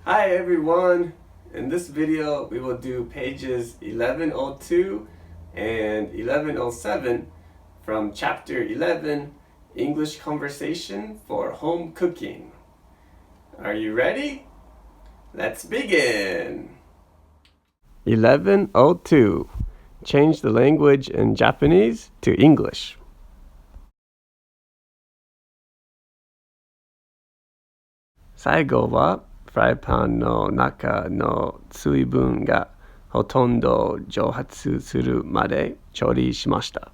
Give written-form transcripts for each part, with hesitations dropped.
Hi everyone! In this video we will do pages 1102 and 1107 from chapter 11, English Conversation for Home Cooking. Are you ready? Let's begin! 1102. Change the language in Japanese to English. 最後はフライパンの中の水分がほとんど蒸発するまで調理しました。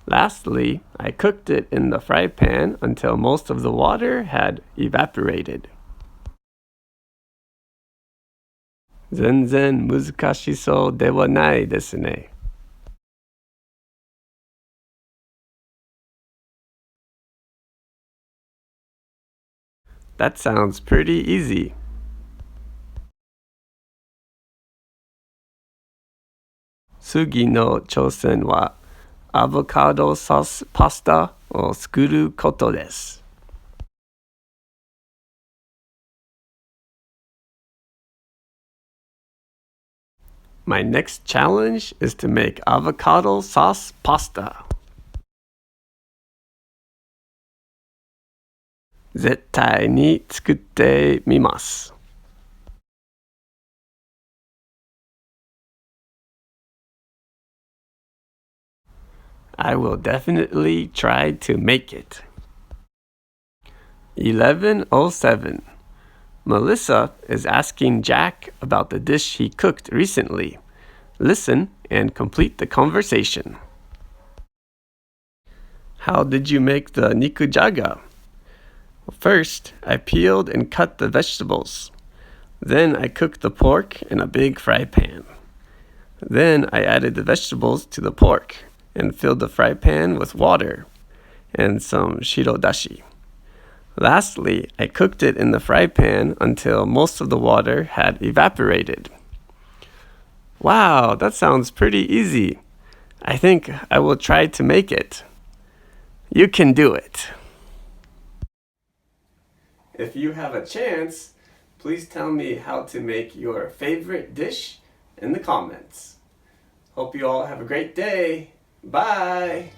Lastly, I cooked it in the fry pan until most of the water had evaporated. 全然難しそうではないですね。That sounds pretty easy. 次の挑戦はアボカドソースパスタを作ることです。My next challenge is to make avocado sauce pasta. 絶対に作ってみます。I will definitely try to make it. 1107. Melissa is asking Jack about the dish he cooked recently. Listen and complete the conversation. How did you make the nikujaga? First, I peeled and cut the vegetables. Then I cooked the pork in a big fry pan. Then I added the vegetables to the pork and filled the fry pan with water and some shirodashi. Lastly, I cooked it in the fry pan until most of the water had evaporated. Wow, that sounds pretty easy. I think I will try to make it. You can do it. If you have a chance, please tell me how to make your favorite dish in the comments. Hope you all have a great day. Bye!